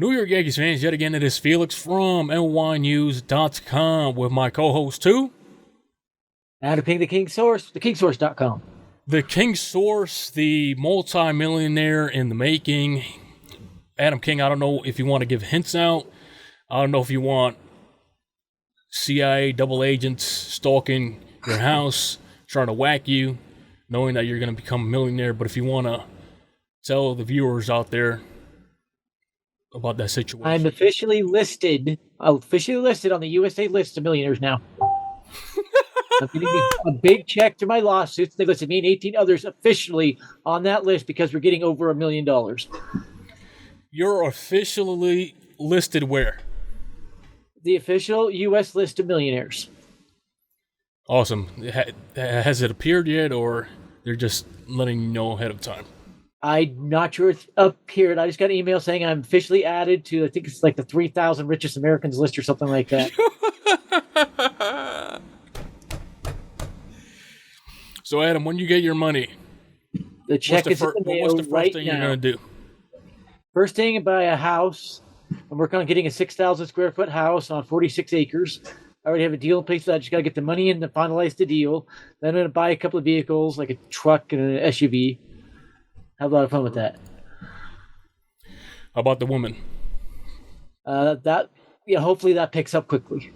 New York Yankees fans, yet again, it is Felix from NYYNEWS.com with my co-host too. Adam King, the King Source, thekingsource.com. The King Source, the multi-millionaire in the making. Adam King, I don't know if you want to give hints out. I don't know if you want CIA double agents stalking your house, trying to whack you, knowing that you're going to become a millionaire. But if you want to tell the viewers out there about that situation. I'm officially listed on the USA list of millionaires now. I'm getting a big check to my lawsuits. They listed me and 18 others officially on that list because we're getting over $1 million. You're officially listed where? The official U.S. list of millionaires. Awesome. Has it appeared yet, or they're just letting you know ahead of time? I'm not sure it's appeared. I just got an email saying I'm officially added to, I think it's like the 3,000 richest Americans list or something like that. So, Adam, when you get your money, the check is in the mail what's the first right thing now. you're going to do? First thing, buy a house. I'm working on getting a 6,000 square foot house on 46 acres. I already have a deal in place for that. I just got to get the money in to finalize the deal. Then I'm going to buy a couple of vehicles, like a truck and an SUV. Have a lot of fun with that. How about the woman? Hopefully that picks up quickly.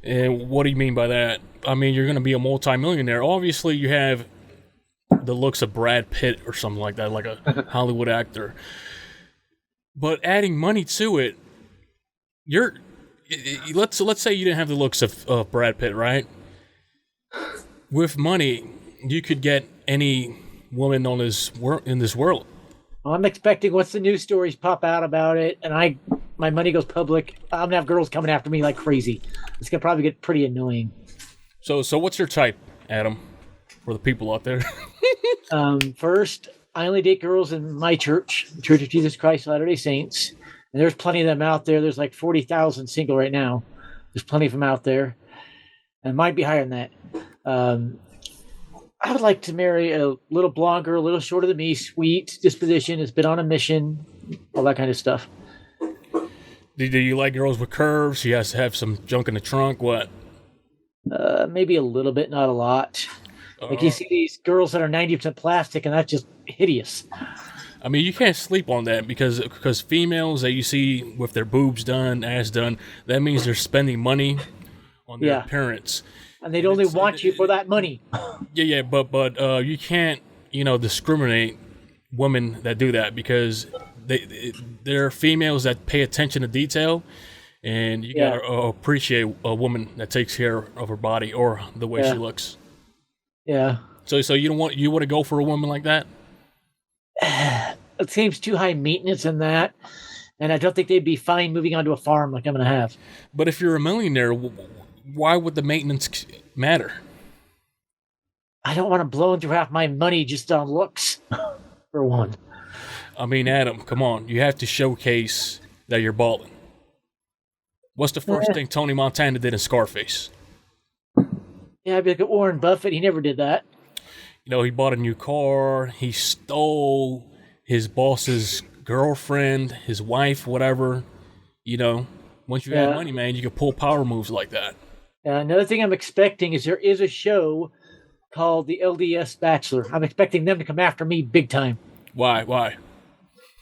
And what do you mean by that? I mean, you're going to be a multimillionaire. Obviously, you have the looks of Brad Pitt or something like that, like a Hollywood actor. But adding money to it, let's say you didn't have the looks of Brad Pitt, right? With money, you could get any woman in this world. Well, I'm expecting once the news stories pop out about it and my money goes public, I'm going to have girls coming after me like crazy. It's going to probably get pretty annoying. So what's your type, Adam, for the people out there? First, I only date girls in my church, the Church of Jesus Christ Latter-day Saints. And there's plenty of them out there. There's like 40,000 single right now. There's plenty of them out there. And might be higher than that. I would like to marry a little blonde girl, a little shorter than me, sweet disposition, has been on a mission, all that kind of stuff. Do you like girls with curves? She has to have some junk in the trunk? What? Maybe a little bit, not a lot. Like you see these girls that are 90% plastic, and that's just hideous. I mean, you can't sleep on that because females that you see with their boobs done, ass done, that means they're spending money on their appearance. And they'd only want you for that money. Yeah, but you can't, discriminate women that do that because they're females that pay attention to detail, and you gotta appreciate a woman that takes care of her body or the way she looks. Yeah. So you want to go for a woman like that? It seems too high maintenance in that, and I don't think they'd be fine moving onto a farm like I'm going to have. But if you're a millionaire, why would the maintenance matter? I don't want to blow through half my money just on looks, for one. I mean, Adam, come on. You have to showcase that you're balling. What's the first thing Tony Montana did in Scarface? Yeah, I'd be like Warren Buffett. He never did that. He bought a new car. He stole his boss's girlfriend, his wife, whatever. Once you have money, man, you can pull power moves like that. Another thing I'm expecting is there is a show called the LDS Bachelor. I'm expecting them to come after me big time. Why?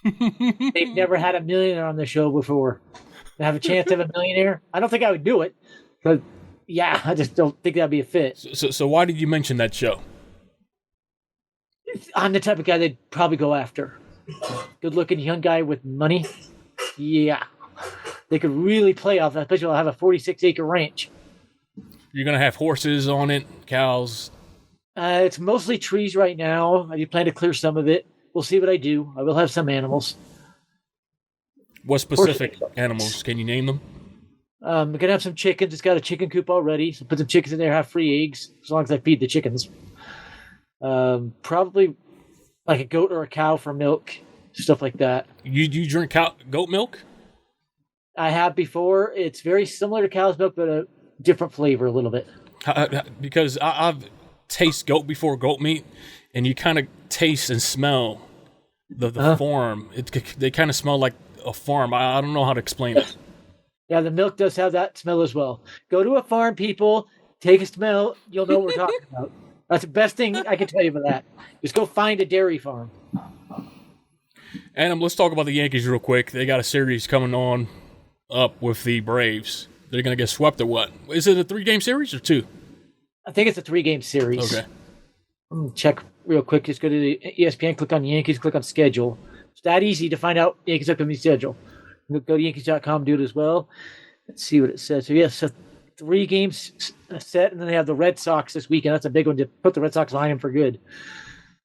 They've never had a millionaire on the show before. To have a chance to have a millionaire, I don't think I would do it. But I just don't think that'd be a fit. So why did you mention that show? I'm the type of guy they'd probably go after. Good-looking young guy with money. Yeah. They could really play off that, especially I'll have a 46-acre ranch. You're going to have horses on it, cows? It's mostly trees right now. I do plan to clear some of it. We'll see what I do. I will have some animals. What specific animals? Can you name them? I'm going to have some chickens. It's got a chicken coop already. So put some chickens in there, have free eggs, as long as I feed the chickens. Probably like a goat or a cow for milk, stuff like that. You drink goat milk? I have before. It's very similar to cow's milk, but a different flavor a little bit. Because I've tasted goat before goat meat, and you kind of taste and smell the farm. They kind of smell like a farm. I don't know how to explain it. Yeah, the milk does have that smell as well. Go to a farm, people. Take a smell. You'll know what we're talking about. That's the best thing I can tell you for that. Just go find a dairy farm. Adam, let's talk about the Yankees real quick. They got a series coming on up with the Braves. They're going to get swept or what? Is it a 3-game series or 2? I think it's a 3-game series. Okay. Check real quick. Just go to the ESPN, click on Yankees, click on schedule. It's that easy to find out Yankees upcoming schedule. Go to Yankees.com, do it as well. Let's see what it says. So, yes, 3 games set, and then they have the Red Sox this weekend. That's a big one to put the Red Sox behind them for good.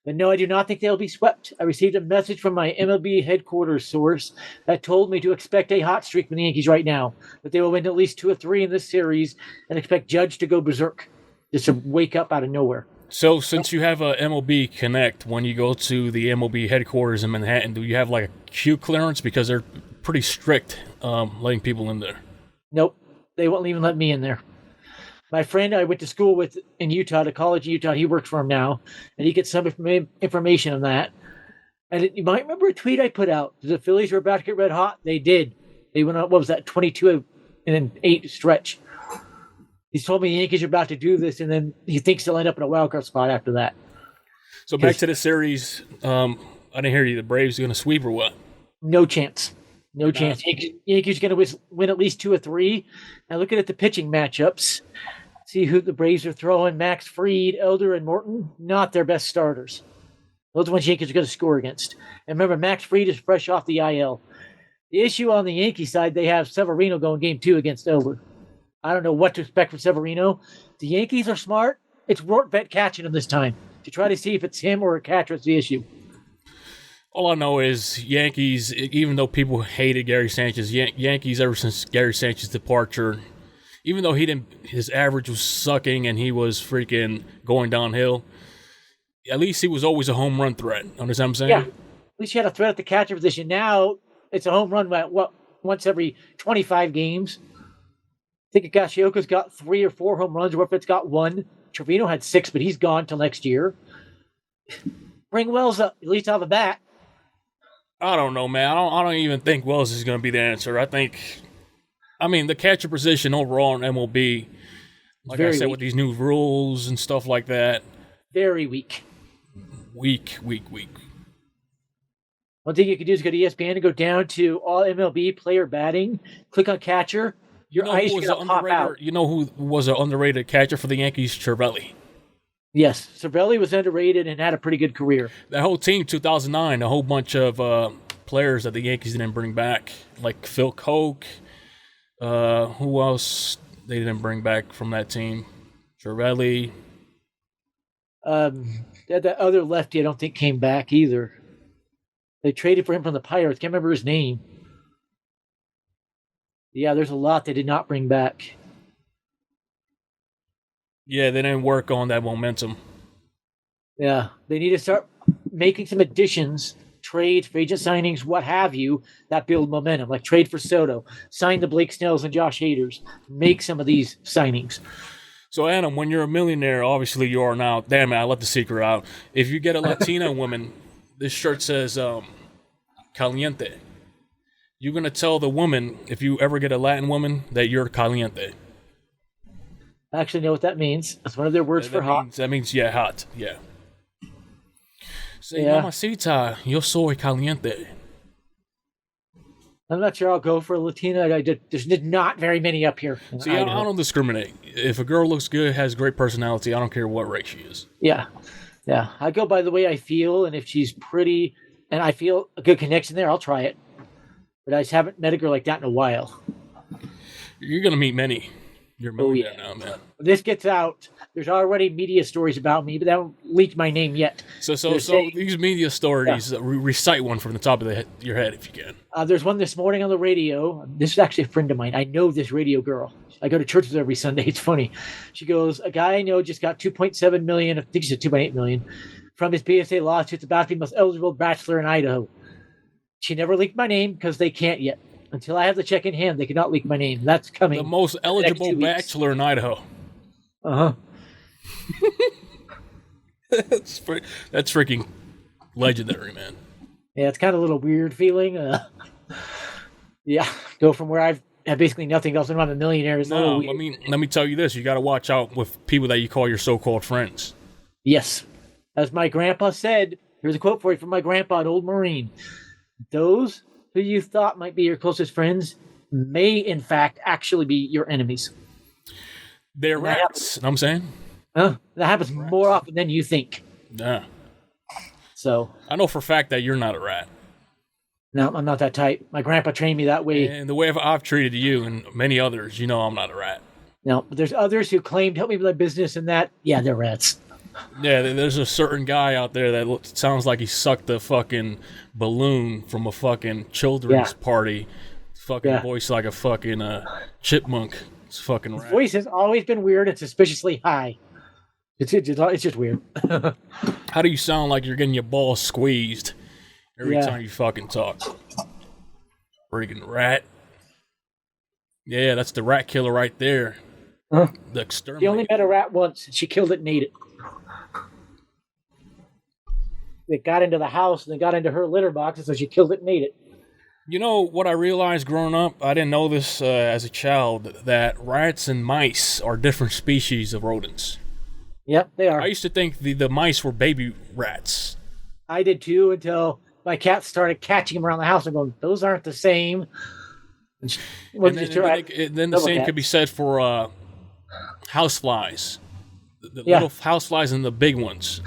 But no, I do not think they'll be swept. I received a message from my MLB headquarters source that told me to expect a hot streak from the Yankees right now, that they will win at least 2 or 3 in this series and expect Judge to go berserk, just to wake up out of nowhere. So since you have a MLB Connect, when you go to the MLB headquarters in Manhattan, do you have like a queue clearance? Because they're pretty strict letting people in there. Nope. They won't even let me in there. My friend I went to school with in Utah, to college in Utah, he works for him now, and he gets some information on that. And you might remember a tweet I put out. The Phillies were about to get red hot. They did. They went on, what was that, 22 and then 8 stretch. He's told me the Yankees are about to do this, and then he thinks they'll end up in a wild card spot after that. So back to the series, I didn't hear you. The Braves are going to sweep or what? No chance. No chance. Yankees are going to win at least 2 or 3. Now looking at the pitching matchups, see who the Braves are throwing. Max Fried, Elder, and Morton, not their best starters. Those are the ones Yankees are going to score against. And remember, Max Fried is fresh off the IL. The issue on the Yankee side, they have Severino going game 2 against Elder. I don't know what to expect from Severino. The Yankees are smart. It's Rortvedt catching him this time to try to see if it's him or a catcher is the issue. All I know is Yankees, even though people hated Gary Sanchez's, Yankees ever since Gary Sanchez's departure, even though his average was sucking and he was freaking going downhill, at least he was always a home run threat. Understand what I'm saying? Yeah. At least you had a threat at the catcher position. Now it's a home run once every 25 games. I think Higashioka's got 3 or 4 home runs. Rortvedt's got 1. Trevino had 6, but he's gone till next year. Bring Wells up, at least out of the bat. I don't know, man. I don't even think Wells is going to be the answer. The catcher position overall in MLB, like I said, weak. With these new rules and stuff like that. Very weak. Weak. One thing you can do is go to ESPN and go down to all MLB player batting. Click on catcher. Your eyes are going to pop out. You know who was an underrated catcher for the Yankees? Cervelli. Yes, Cervelli was underrated and had a pretty good career. That whole team, 2009, a whole bunch of players that the Yankees didn't bring back, like Phil Koch. Who else they didn't bring back from that team? Cervelli. That other lefty I don't think came back either. They traded for him from the Pirates. Can't remember his name. Yeah, there's a lot they did not bring back. Yeah, they didn't work on that momentum. Yeah, they need to start making some additions, trades, free agent signings, what have you, that build momentum. Like trade for Soto, sign the Blake Snells and Josh Haders, make some of these signings. So, Adam, when you're a millionaire, obviously you are now. Damn it, I let the secret out. If you get a Latina woman, this shirt says caliente. You're going to tell the woman, if you ever get a Latin woman, that you're caliente. I actually know what that means. That's one of their words for hot. That means, yeah, hot. Yeah. Say, mamacita, yo soy caliente. I'm not sure I'll go for a Latina. There's not very many up here. See, I don't discriminate. If a girl looks good, has great personality, I don't care what race she is. Yeah. I go by the way I feel, and if she's pretty and I feel a good connection there, I'll try it. But I just haven't met a girl like that in a while. You're going to meet many. You're a millionaire now, man. When this gets out, there's already media stories about me, but they haven't leaked my name yet. So these media stories, recite one from the top of your head if you can. There's one this morning on the radio. This is actually a friend of mine. I know this radio girl. I go to church with her every Sunday. It's funny. She goes, a guy I know just got $2.7 million, I think she said $2.8 million, from his BSA lawsuits about being the most eligible bachelor in Idaho. She never leaked my name because they can't yet. Until I have the check in hand, they cannot leak my name. That's coming. The most eligible bachelor in Idaho. Uh-huh. That's freaking legendary, man. Yeah, it's kind of a little weird feeling. Yeah, go from where I've had basically nothing else and I'm a millionaire is a little No, weird. let me tell you this: you got to watch out with people that you call your so-called friends. Yes. As my grandpa said, here's a quote for you from my grandpa, an old Marine. Those who you thought might be your closest friends may, in fact, actually be your enemies. They're And that rats. Know what I'm saying? that happens more often than you think. Yeah. So, I know for a fact that you're not a rat. no, I'm not that type. My grandpa trained me that way. And the way I've treated you and many others, you know I'm not a rat. No, but there's others who claim to help me with my business and that, yeah, they're rats. Yeah, there's a certain guy out there that sounds like he sucked a fucking balloon from a fucking children's party. Fucking voice like a fucking chipmunk. It's fucking rat. His voice has always been weird and suspiciously high. It's just weird. How do you sound like you're getting your balls squeezed every time you fucking talk? Freaking rat. Yeah, that's the rat killer right there. Huh? The exterminator. She only met a rat once and she killed it and ate it. They got into the house and they got into her litter box, and so she killed it and ate it. You know what I realized growing up? I didn't know this as a child, that rats and mice are different species of rodents. Yep, they are. I used to think the mice were baby rats. I did too until my cat started catching them around the house and going, those aren't the same. And then the same could be said for house flies. The little house flies and the big ones.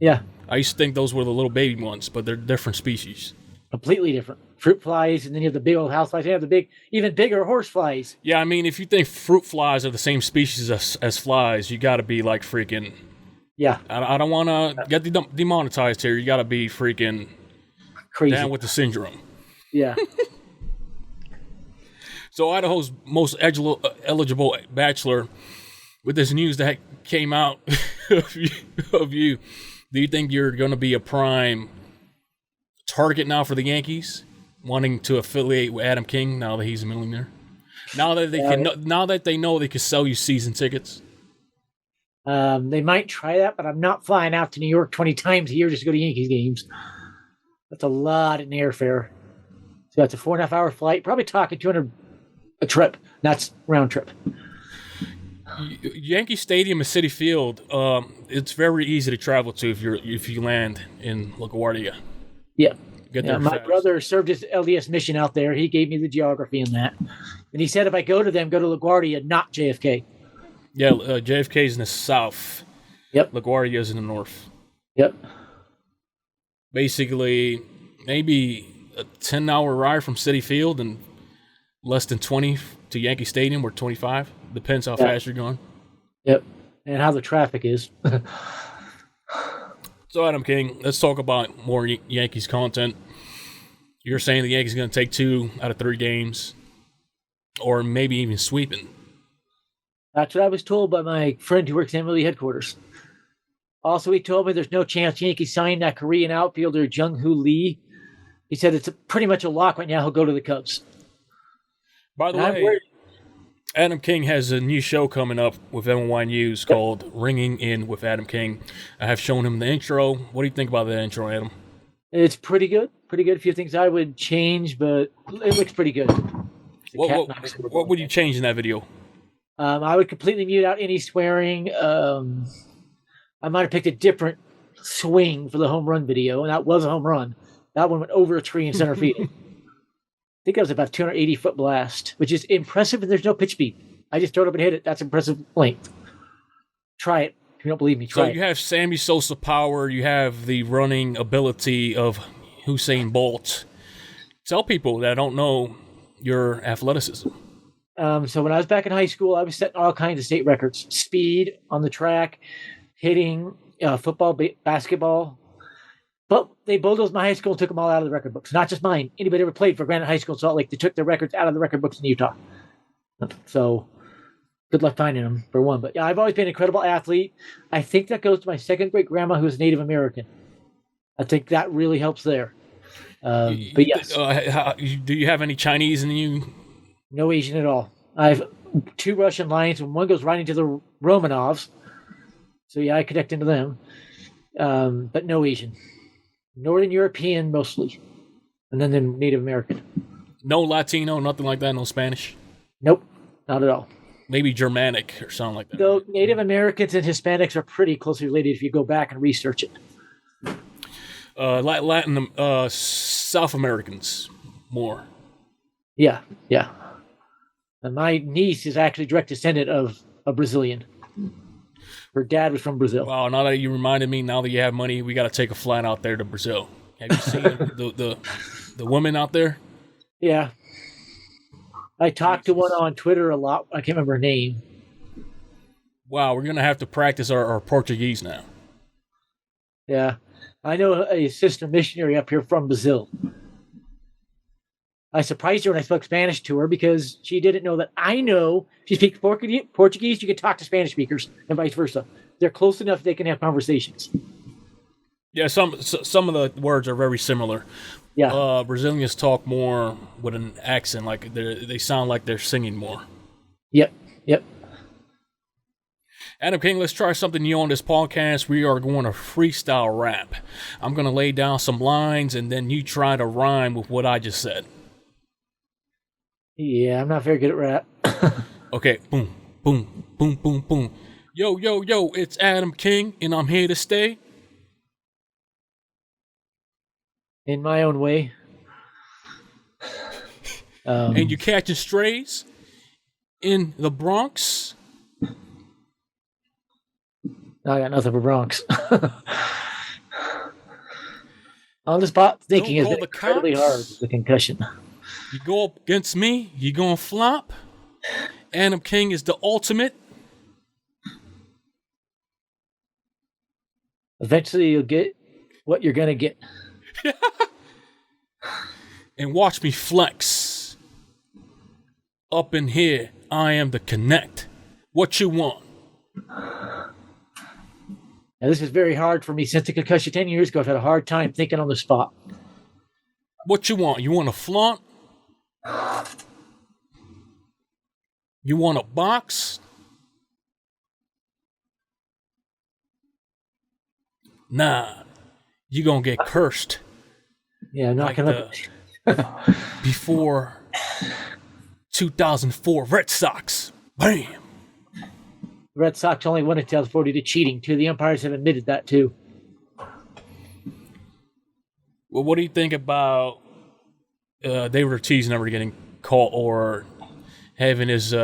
Yeah. I used to think those were the little baby ones, but they're different species. Completely different. Fruit flies, and then you have the big old house flies. You have the big, even bigger horse flies. Yeah, I mean, if you think fruit flies are the same species as flies, you got to be like freaking. Yeah. I don't want to get demonetized here. You got to be freaking crazy down with the syndrome. Yeah. So Idaho's most eligible bachelor, with this news that came out of you, do you think you're going to be a prime target now for the Yankees, wanting to affiliate with Adam King now that he's a millionaire? Now that they know they can sell you season tickets. They might try that, but I'm not flying out to New York 20 times a year just to go to Yankees games. That's a lot in airfare. So that's a 4.5 hour flight. Probably talking 200 a trip. That's round trip. Yankee Stadium is Citi Field. It's very easy to travel to if you land in LaGuardia. Yeah. Get there my fast. brother served his LDS mission out there. He gave me the geography in that. And he said if I go to them, go to LaGuardia, not JFK. Yeah, JFK is in the south. Yep. LaGuardia is in the north. Yep. Basically, maybe a 10-hour ride from Citi Field and less than 20 to Yankee Stadium, or 25. Depends how fast you're going. Yep. And how the traffic is. So, Adam King, let's talk about more Yankees content. You're saying the Yankees are going to take 2 out of 3 games, or maybe even sweeping. That's what I was told by my friend who works in MLB headquarters. Also, he told me there's no chance Yankees sign that Korean outfielder Jung-Hoo Lee. He said it's pretty much a lock right now. He'll go to the Cubs. By the way, Adam King has a new show coming up with NYYNEWS called Ringing In with Adam King. I have shown him the intro. What do you think about the intro, Adam? It's pretty good. Pretty good. A few things I would change, but it looks pretty good. What would you change in that video? I would completely mute out any swearing. I might have picked a different swing for the home run video, and that was a home run. That one went over a tree in center field. I think it was about 280-foot blast, which is impressive, and there's no pitch speed. I just throw it up and hit it. That's impressive length. Try it. If you don't believe me, try it. So you have Sammy Sosa power. You have the running ability of Usain Bolt. Tell people that don't know your athleticism. So when I was back in high school, I was setting all kinds of state records. Speed on the track, hitting, football, basketball. But they bulldozed my high school and took them all out of the record books. Not just mine. Anybody ever played for Granite High School in Salt Lake, they took their records out of the record books in Utah. So good luck finding them, for one. But yeah, I've always been an incredible athlete. I think that goes to my second great grandma, who was Native American. I think that really helps there. But yes. Do you have any Chinese in you? No Asian at all. I have 2 Russian lines, and one goes right into the Romanovs. So yeah, I connect into them. But no Asian. Northern European mostly, and then the Native American. No Latino, nothing like that. No Spanish. Nope, not at all. Maybe Germanic or something like that. Though Native Americans and Hispanics are pretty closely related if you go back and research it. Latin, South Americans more. Yeah. And my niece is actually direct descendant of a Brazilian. Her dad was from Brazil. Wow! Now that you reminded me, now that you have money, we got to take a flight out there to Brazil. Have you seen the women out there? Yeah. I talked to one on Twitter a lot. I can't remember her name. Wow, we're gonna have to practice our Portuguese now. Yeah. I know a sister missionary up here from Brazil. I surprised her when I spoke Spanish to her because she didn't know that I know if you speak Portuguese, you can talk to Spanish speakers and vice versa. They're close enough they can have conversations. Yeah, some of the words are very similar. Yeah. Brazilians talk more with an accent, like they sound like they're singing more. Yep. Adam King, let's try something new on this podcast. We are going to freestyle rap. I'm going to lay down some lines, and then you try to rhyme with what I just said. Yeah, I'm not very good at rap. Okay, boom, boom, boom, boom, boom. Yo, it's Adam King, and I'm here to stay. In my own way. And you catching strays in the Bronx? I got nothing for Bronx. On the spot thinking is incredibly hard with the concussion. You go up against me, you gonna flop. Adam King is the ultimate. Eventually you'll get what you're gonna get. And watch me flex. Up in here, I am the connect. What you want? Now, this is very hard for me. Since the concussion 10 years ago, I've had a hard time thinking on the spot. What you want? You want a flaunt? You want a box? Nah, you gonna get cursed. Yeah, I'm not like before 2004 Red Sox. Bam! The Red Sox only won in 2004 due to cheating, too. The umpires have admitted that, too. Well, what do you think about David Ortiz never getting caught or having his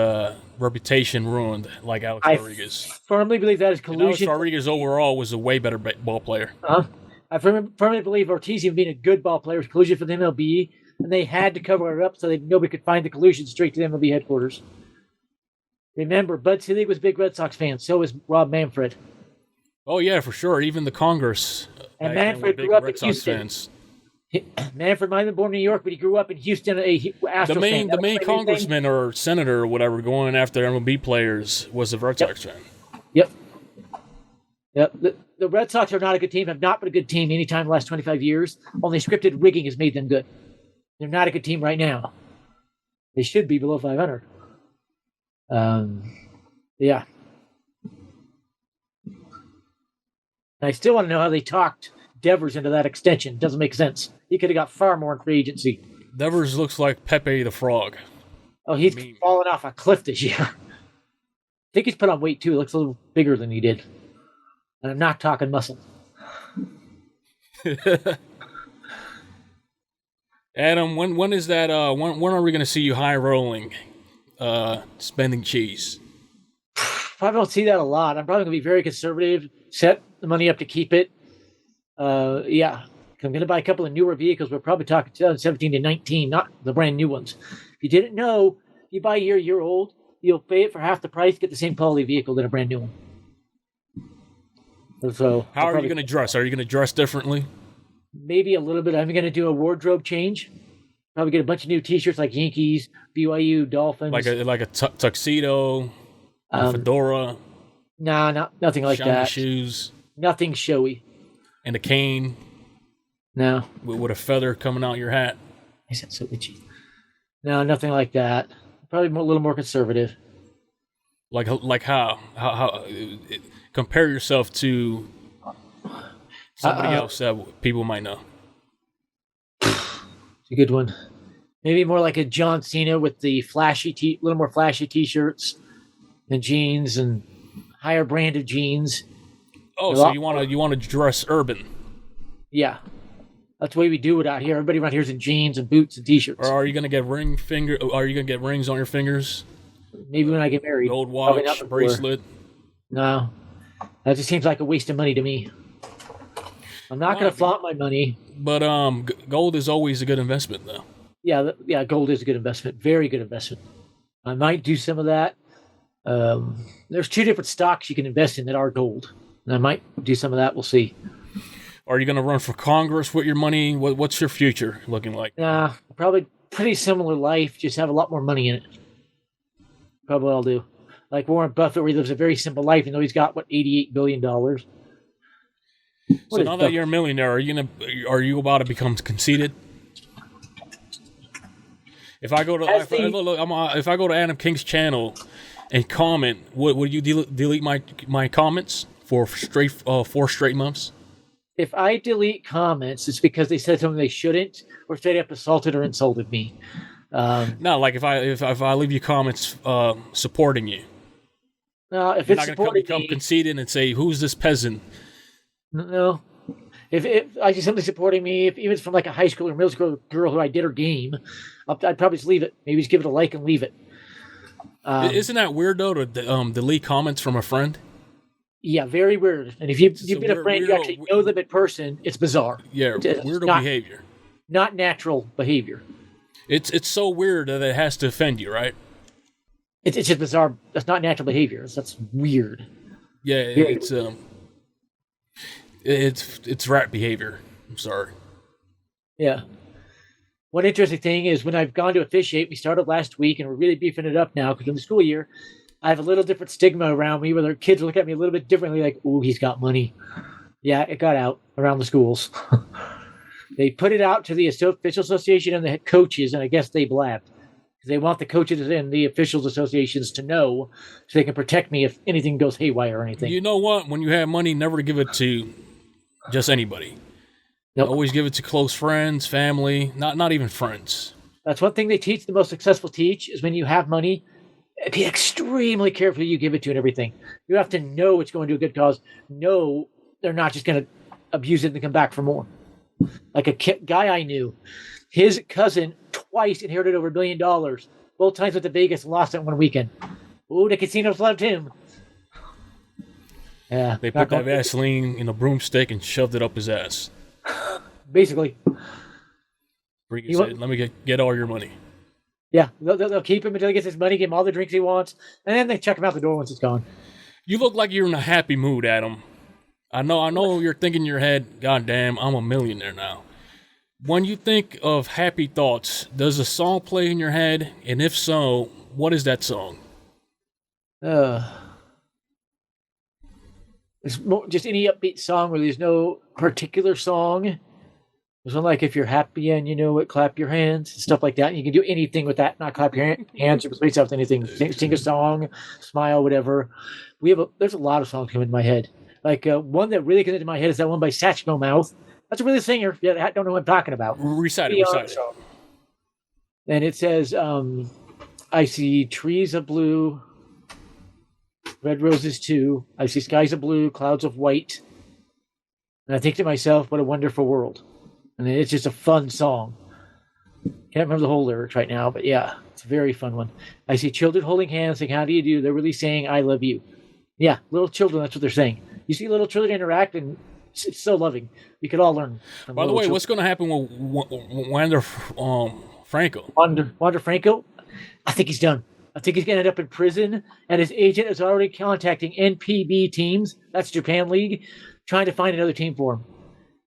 reputation ruined like Alex Rodriguez? I firmly believe that is collusion. And Alex Rodriguez overall was a way better ball player. I firmly believe Ortiz, even being a good ball player, was collusion for the MLB, and they had to cover it up so that nobody could find the collusion straight to the MLB headquarters. Remember, Bud Selig was a big Red Sox fan. So was Rob Manfred. Oh, yeah, for sure. Even the Congress. And Manfred grew up in Houston. Fans. Manfred might have been born in New York, but he grew up in Houston. The main congressman or senator or whatever going after MLB players was a Red Sox fan. Yep. The Red Sox are not a good team, have not been a good team anytime in the last 25 years. Only scripted rigging has made them good. They're not a good team right now. They should be below 500. Yeah. I still want to know how they talked Devers into that extension. Doesn't make sense. He could have got far more in free agency. Devers looks like Pepe the Frog. Oh, he's fallen off a cliff this year. I think he's put on weight too. He looks a little bigger than he did. And I'm not talking muscle. Adam, when is that? When are we going to see you high rolling, spending cheese? Probably don't see that a lot. I'm probably going to be very conservative. Set the money up to keep it. Yeah, I'm going to buy a couple of newer vehicles. We're probably talking 2017 to 19, not the brand new ones. If you didn't know, you buy a year old, you'll pay it for half the price, get the same quality vehicle than a brand new one. So, how are you going to dress? Are you going to dress differently? Maybe a little bit. I'm going to do a wardrobe change. Probably get a bunch of new T-shirts like Yankees, BYU, Dolphins. Like a tuxedo, a fedora. Nah, nothing like that. Shoes. Nothing showy. And a cane. No. With a feather coming out your hat. I said so itchy. No, nothing like that. Probably a little more conservative. Like how compare yourself to Somebody else that people might know. It's a good one. Maybe more like a John Cena with the little more flashy T-shirts and jeans and higher branded jeans. Oh, so you want to dress urban? Yeah, that's the way we do it out here. Everybody around here is in jeans and boots and T-shirts. Or are you gonna get Are you gonna get rings on your fingers? Maybe when I get married. Gold watch, bracelet. No, that just seems like a waste of money to me. I'm not going to flaunt my money. But gold is always a good investment, though. Yeah, gold is a good investment. Very good investment. I might do some of that. There's 2 different stocks you can invest in that are gold. And I might do some of that. We'll see. Are you going to run for Congress with your money? What's your future looking like? Nah, probably pretty similar life. Just have a lot more money in it. Probably what I'll do. Like Warren Buffett, where he lives a very simple life, even though he's got, $88 billion. So now that you're a millionaire, are you about to become conceited? If I go to Adam King's channel and comment, would you delete my comments for 4 straight months? If I delete comments, it's because they said something they shouldn't, or straight up assaulted or insulted me. No, like if I leave you comments supporting you. No, if you're it's not going to become conceited and say, "Who's this peasant?" No. If I see somebody supporting me, if even from like a high school or middle school girl who I did her game, I'd probably just leave it. Maybe just give it a like and leave it. Isn't that weird though to delete comments from a friend? Yeah, very weird. And if you've been a friend, you actually know them in person, it's bizarre. Yeah, weirdo behavior. Not natural behavior. It's so weird that it has to offend you, right? It's just bizarre. That's not natural behavior. That's weird. Yeah, it's rat behavior. I'm sorry. Yeah. One interesting thing is when I've gone to officiate, we started last week and we're really beefing it up now because in the school year, I have a little different stigma around me where the kids look at me a little bit differently, like, "Ooh, he's got money." Yeah, it got out around the schools. They put it out to the official association and the head coaches, and I guess they blabbed. They want the coaches and the officials associations to know so they can protect me if anything goes haywire or anything. You know what? When you have money, never give it to just anybody. Nope. Always give it to close friends, family, not even friends. That's one thing they teach, the most successful teach, is when you have money, be extremely careful who you give it to and everything. You have to know it's going to a good cause. No, they're not just going to abuse it and come back for more. Like a guy I knew, his cousin twice inherited over $1 billion. Both times went to Vegas and lost it in one weekend. Ooh, the casinos loved him. Yeah, they put that Vaseline in a broomstick and shoved it up his ass. Basically. He said, "Let me get all your money." Yeah, they'll keep him until he gets his money, give him all the drinks he wants, and then they chuck him out the door once it's gone. You look like you're in a happy mood, Adam. I know you're thinking in your head, "God damn, I'm a millionaire now." When you think of happy thoughts, does a song play in your head? And if so, what is that song? It's just any upbeat song where there's no particular song. There's one like, if you're happy and you know it, clap your hands, stuff like that. And you can do anything with that, not clap your hands or space out anything. Sing a song, smile, whatever. There's a lot of songs come into my head. Like one that really comes into my head is that one by Satchmo Mouth. That's a really singer. Yeah, I don't know what I'm talking about. Recite it. And it says, I see trees of blue, red roses too. I see skies of blue, clouds of white. And I think to myself, what a wonderful world. And it's just a fun song. Can't remember the whole lyrics right now, but yeah, it's a very fun one. I see children holding hands saying, "How do you do?" They're really saying, "I love you." Yeah, little children, that's what they're saying. You see little children interact, and it's so loving. We could all learn from By the way, children. What's going to happen with Wander Franco? Wander Franco? I think he's done. I think he's going to end up in prison, and his agent is already contacting NPB teams, that's Japan League, trying to find another team for him.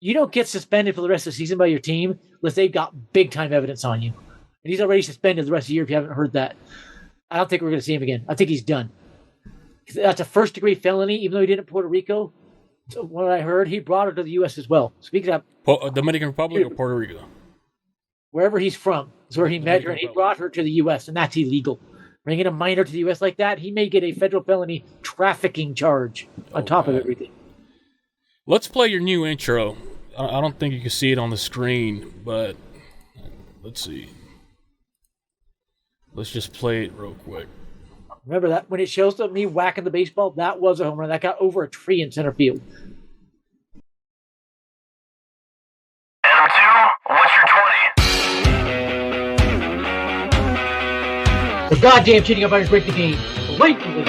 You don't get suspended for the rest of the season by your team unless they've got big-time evidence on you. And he's already suspended the rest of the year if you haven't heard that. I don't think we're going to see him again. I think he's done. That's a first-degree felony, even though he did it in Puerto Rico. So what I heard, he brought her to the U.S. as well. Speaking of Dominican Republic or Puerto Rico? Wherever he's from is where he met her, and he brought her to the U.S., and that's illegal. Bringing a minor to the U.S. like that, he may get a federal felony trafficking charge on top of everything. Let's play your new intro. I don't think you can see it on the screen, but let's see. Let's just play it real quick. Remember that when it shows up me whacking the baseball, that was a home run. That got over a tree in center field. Adam 2, what's your 20? The goddamn cheating umpires break the game. Blatantly.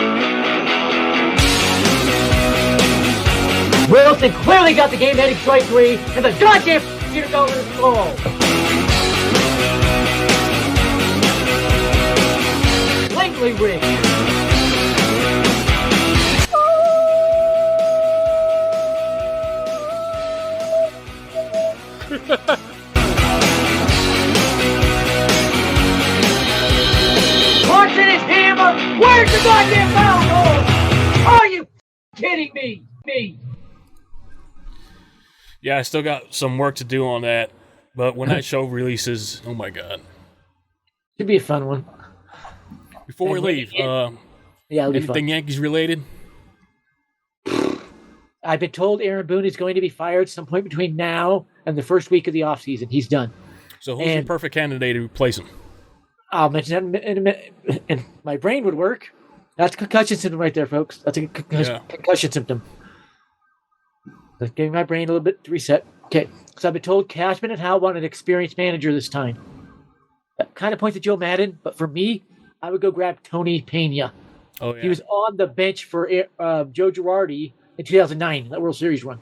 Wilson clearly got the game ending strike 3, and the goddamn cheater got rid of the ball. Blatantly rigged. Watching his hammer. Where's the goddamn foul ball? Are you kidding me? Yeah, I still got some work to do on that, but when that show releases, oh my god. Should be a fun one. Before we leave, Yeah, it'll be anything fun. Yankees related? I've been told Aaron Boone is going to be fired some point between now and the first week of the offseason. He's done. So who's your perfect candidate to replace him? I'll mention that in a minute. And my brain would work. That's a concussion symptom right there, folks. That's a concussion symptom. Let's give my brain a little bit to reset. Okay. So I've been told Cashman and Howell want an experienced manager this time. That kind of points at Joe Madden, but for me, I would go grab Tony Pena. Oh, yeah. He was on the bench for Joe Girardi in 2009, that World Series run.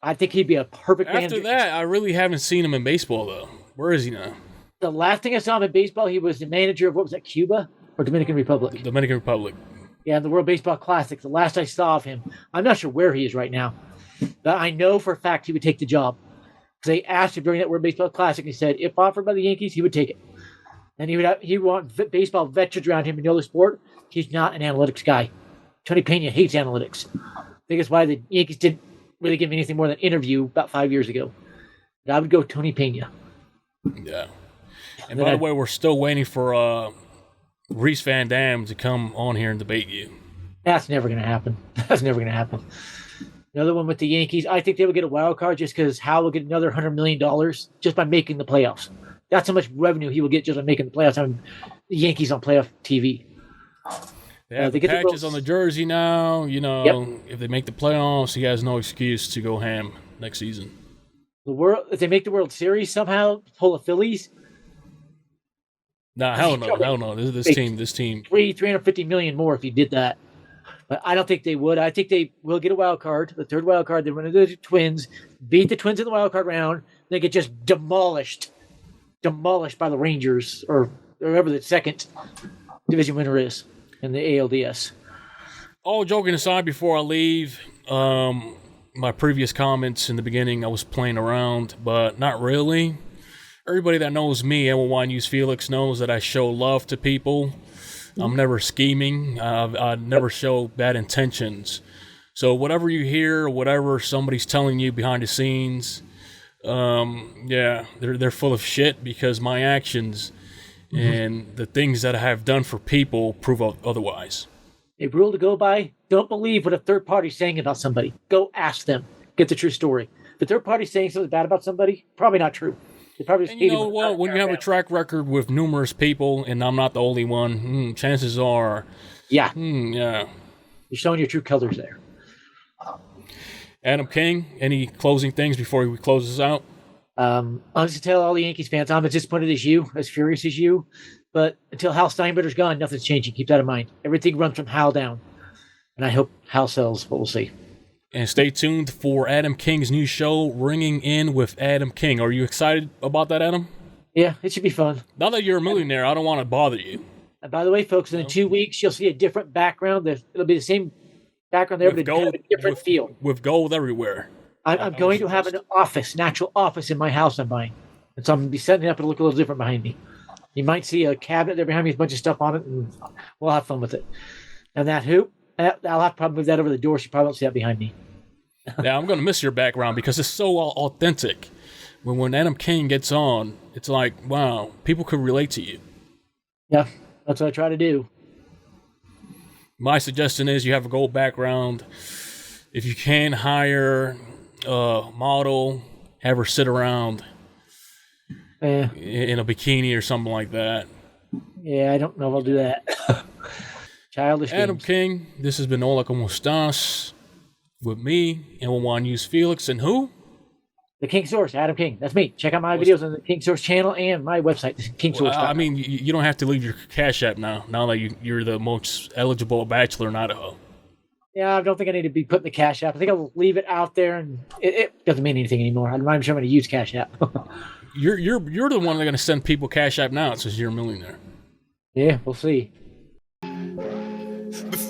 I think he'd be a perfect manager. After that, I really haven't seen him in baseball, though. Where is he now? The last thing I saw him in baseball, he was the manager of, what was that, Cuba or Dominican Republic? Dominican Republic. Yeah, the World Baseball Classic. The last I saw of him. I'm not sure where he is right now. But I know for a fact he would take the job. Because they asked him during that World Baseball Classic, and he said if offered by the Yankees, he would take it. And he would want baseball veterans around him to know the sport. He's not an analytics guy. Tony Pena hates analytics. I think that's why the Yankees didn't really give him anything more than an interview about 5 years ago. But I would go Tony Pena. Yeah. And by the way, we're still waiting for Reese Van Dam to come on here and debate you. That's never going to happen. That's never going to happen. Another one with the Yankees. I think they will get a wild card just because Howell will get another $100 million just by making the playoffs. That's how much revenue he will get just by making the playoffs. Having the Yankees on playoff TV. They have the patches on the jersey now. You know, If they make the playoffs, he has no excuse to go ham next season. If they make the World Series somehow, pull the Phillies. Nah, hell no. This team. $350 million more if he did that. But I don't think they would. I think they will get a wild card, the third wild card. They run into the Twins, beat the Twins in the wild card round. They get just demolished by the Rangers or whoever the second division winner is in the ALDS. All joking aside, before I leave, my previous comments in the beginning, I was playing around, but not really. Everybody that knows me, NYYNEWS Felix, knows that I show love to people. I'm never scheming. I never show bad intentions. So whatever you hear, whatever somebody's telling you behind the scenes, they're full of shit because my actions and the things that I have done for people prove otherwise. A rule to go by: don't believe what a third party's saying about somebody. Go ask them. Get the true story. If the third party's saying something bad about somebody, probably not true. And you know what? When you have a track record with numerous people, and I'm not the only one, chances are... Yeah. You're showing your true colors there. Adam King, any closing things before we close this out? Honestly, tell all the Yankees fans, I'm as disappointed as you, as furious as you, but until Hal Steinbrenner's gone, nothing's changing. Keep that in mind. Everything runs from Hal down. And I hope Hal sells, but we'll see. And stay tuned for Adam King's new show, Ringing In with Adam King. Are you excited about that, Adam? Yeah, it should be fun. Now that you're a millionaire, I don't want to bother you. And by the way, folks, in 2 weeks, you'll see a different background. It'll be the same background there, but a different feel. With gold everywhere. I'm going to have an actual office in my house I'm buying. And so I'm going to be setting it up. It'll look a little different behind me. You might see a cabinet there behind me with a bunch of stuff on it, and we'll have fun with it. And that hoop, I'll have to probably move that over the door so you probably won't see that behind me. Yeah, I'm going to miss your background because it's so authentic. When Adam King gets on, it's like, wow, people could relate to you. Yeah, that's what I try to do. My suggestion is you have a gold background. if you can hire a model, have her sit around Yeah. in a bikini or something like that. Yeah, I don't know if I'll do that. Childish Adam games. King, this has been Hola, cómo estás with me, NYYNEWS Felix, and who? The King Source, Adam King. That's me. Check out my videos on the King Source channel and my website, kingsource.com. I mean, you don't have to leave your Cash App now that you're the most eligible Bachelor in Idaho. Yeah, I don't think I need to be putting the Cash App. I think I'll leave it out there, and it doesn't mean anything anymore. I'm not even sure I'm going to use Cash App. You're the one that's going to send people Cash App now. It says you're a millionaire. Yeah, we'll see. Before